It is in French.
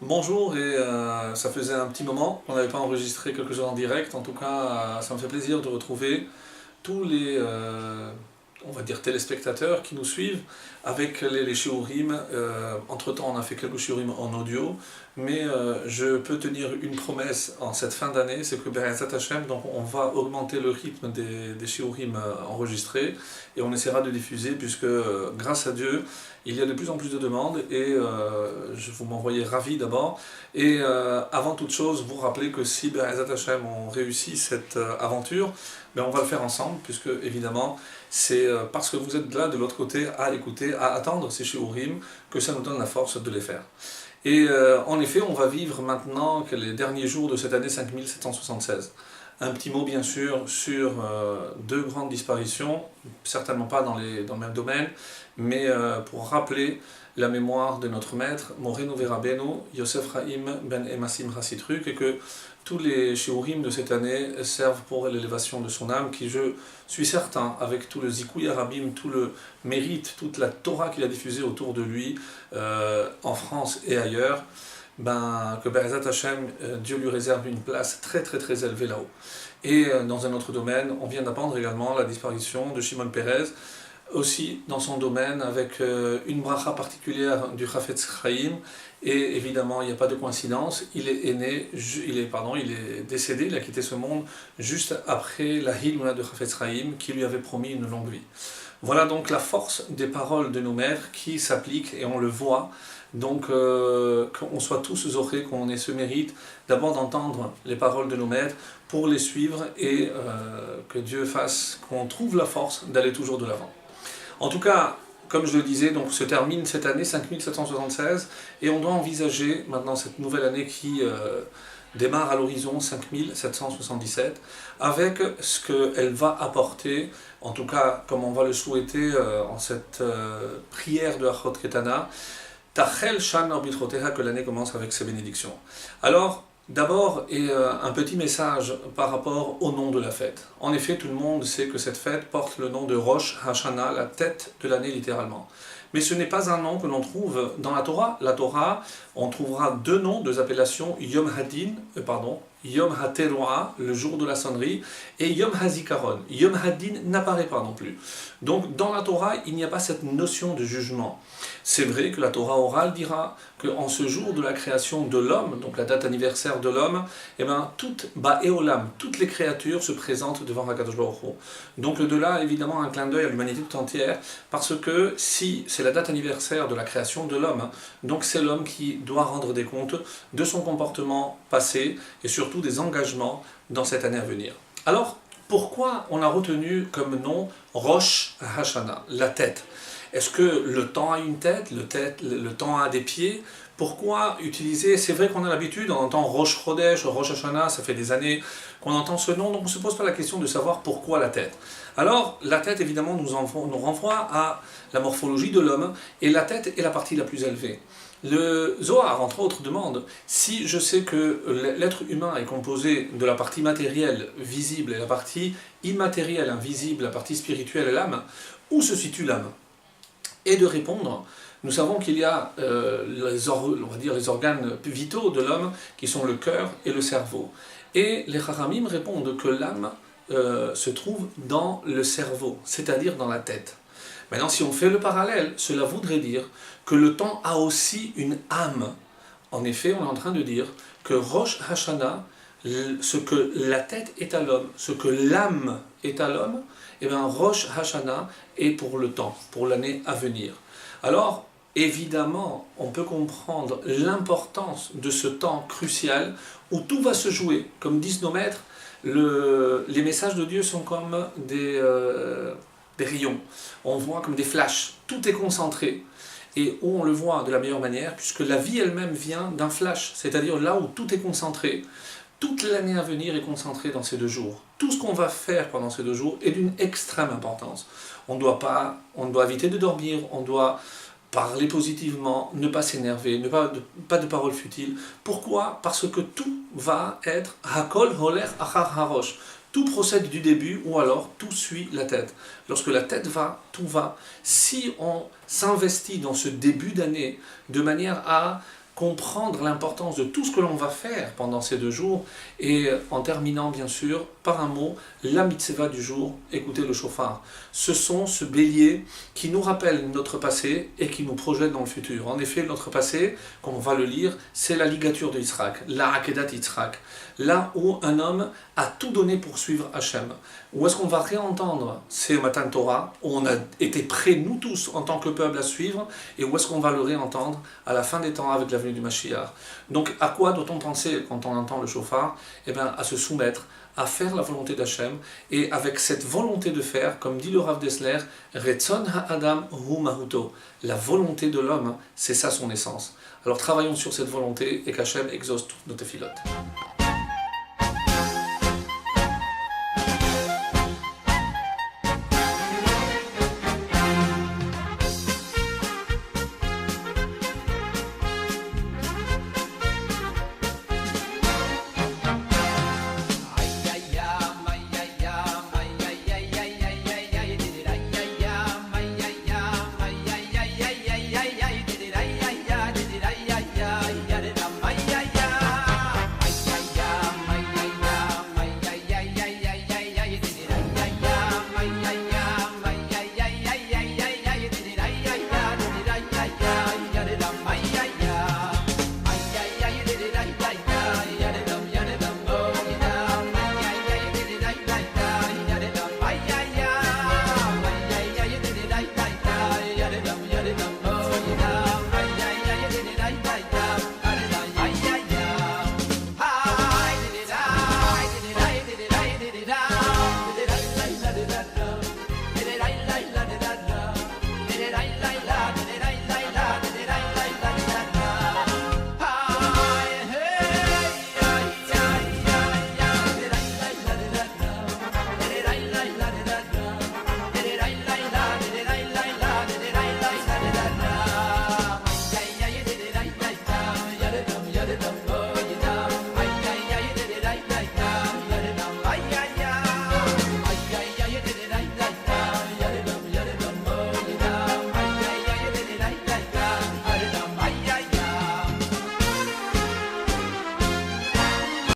Bonjour, ça faisait un petit moment qu'on n'avait pas enregistré quelque chose en direct. En tout cas, ça me fait plaisir de retrouver tous les, on va dire, téléspectateurs qui nous suivent avec les shiurim. Entre-temps, on a fait quelques shiurim en audio, mais je peux tenir une promesse en cette fin d'année, c'est que Be'ezrat Hashem, donc on va augmenter le rythme des shiurim enregistrés et on essaiera de diffuser puisque grâce à Dieu, il y a de plus en plus de demandes et je vous m'envoyez ravi d'abord. Et avant toute chose, vous rappelez que si Be'ezrat Hashem on réussit cette aventure, ben on va le faire ensemble, puisque évidemment, c'est parce que vous êtes là de l'autre côté à écouter, à attendre ces shiurim, que ça nous donne la force de les faire. Et en effet, on va vivre maintenant que les derniers jours de cette année 5776. Un petit mot bien sûr sur deux grandes disparitions, certainement pas dans le même domaine, mais pour rappeler la mémoire de notre maître, Moreno Verabeno, Yosef Haïm ben Emassim Hassitruk, et que tous les shiurim de cette année servent pour l'élévation de son âme, qui je suis certain, avec tout le Zikuy Arabim, tout le mérite, toute la Torah qu'il a diffusée autour de lui, en France et ailleurs, que Be'ezrat Hashem, Dieu lui réserve une place très très très élevée là-haut. Et dans un autre domaine, on vient d'apprendre également la disparition de Shimon Peres, aussi dans son domaine avec une bracha particulière du Chafetz Chaim, et évidemment il n'y a pas de coïncidence, il est décédé, il a quitté ce monde juste après la Hilmuna de Chafetz Chaim qui lui avait promis une longue vie. Voilà donc la force des paroles de nos maîtres qui s'appliquent et on le voit. Donc qu'on soit tous zorés, qu'on ait ce mérite d'abord d'entendre les paroles de nos maîtres pour les suivre et que Dieu fasse qu'on trouve la force d'aller toujours de l'avant. En tout cas, comme je le disais, donc se termine cette année 5776 et on doit envisager maintenant cette nouvelle année qui démarre à l'horizon 5777 avec ce qu'elle va apporter, en tout cas comme on va le souhaiter en cette prière de Achot Ketana, Tachel Shan Orbitroteha, que l'année commence avec ses bénédictions. Alors, d'abord, un petit message par rapport au nom de la fête. En effet, tout le monde sait que cette fête porte le nom de Rosh Hashanah, la tête de l'année littéralement. Mais ce n'est pas un nom que l'on trouve dans la Torah. La Torah, on trouvera deux noms, deux appellations, Yom HaTeruah, le jour de la sonnerie, et Yom HaZikaron. Yom HaDin n'apparaît pas non plus. Donc dans la Torah, il n'y a pas cette notion de jugement. C'est vrai que la Torah orale dira qu'en ce jour de la création de l'homme, donc la date anniversaire de l'homme, toutes les créatures se présentent devant HaKadosh Baruch Hu. Donc de là, évidemment, un clin d'œil à l'humanité tout entière, parce que si c'est la date anniversaire de la création de l'homme, donc c'est l'homme qui doit rendre des comptes de son comportement passé et surtout des engagements dans cette année à venir. Alors, pourquoi on a retenu comme nom Rosh Hashanah, la tête? Est-ce que le temps a une tête, le temps a des pieds? Pourquoi utiliser? C'est vrai qu'on a l'habitude, on entend Rosh Chodesh, Rosh Hashanah, ça fait des années qu'on entend ce nom, donc on ne se pose pas la question de savoir pourquoi la tête. Alors, la tête, évidemment, nous renvoie à la morphologie de l'homme, et la tête est la partie la plus élevée. Le Zohar, entre autres, demande, si je sais que l'être humain est composé de la partie matérielle, visible, et la partie immatérielle, invisible, la partie spirituelle et l'âme, où se situe l'âme? Et de répondre, nous savons qu'il y a les organes vitaux de l'homme qui sont le cœur et le cerveau. Et les Chachamim répondent que l'âme se trouve dans le cerveau, c'est-à-dire dans la tête. Maintenant, si on fait le parallèle, cela voudrait dire que le temps a aussi une âme. En effet, on est en train de dire que Rosh Hashanah, ce que la tête est à l'homme, ce que l'âme est à l'homme, et bien Rosh Hashanah est pour le temps, pour l'année à venir. Alors, évidemment, on peut comprendre l'importance de ce temps crucial où tout va se jouer. Comme disent nos maîtres, les messages de Dieu sont comme des rayons. On voit comme des flashs. Tout est concentré. Et où on le voit de la meilleure manière, puisque la vie elle-même vient d'un flash, c'est-à-dire là où tout est concentré. Toute l'année à venir est concentrée dans ces 2 jours. Tout ce qu'on va faire pendant ces 2 jours est d'une extrême importance. On doit éviter de dormir, on doit parler positivement, ne pas s'énerver, pas de paroles futiles. Pourquoi? Parce que tout va être Hakol Holer Achar Harosh. Tout procède du début ou alors tout suit la tête. Lorsque la tête va, tout va. Si on s'investit dans ce début d'année de manière à comprendre l'importance de tout ce que l'on va faire pendant ces 2 jours, et en terminant bien sûr par un mot, la mitzvah du jour, écoutez le shofar. Ce son, ce bélier qui nous rappelle notre passé et qui nous projette dans le futur. En effet, notre passé, comme on va le lire, c'est la ligature de Yitzhak, la Akedat Yitzhak, là où un homme a tout donné pour suivre Hachem. Où est-ce qu'on va réentendre ces Matan Torah, où on a été prêts, nous tous, en tant que peuple, à suivre, et où est-ce qu'on va le réentendre à la fin des temps avec la venue du Mashiach. Donc, à quoi doit-on penser quand on entend le shofar? Eh bien, à se soumettre, à faire la volonté d'Hachem, et avec cette volonté de faire, comme dit le Rav Dessler, Retzon ha'adam hu mahuto, la volonté de l'homme, c'est ça son essence. Alors travaillons sur cette volonté et qu'Hachem exauce toutes nos tefilot.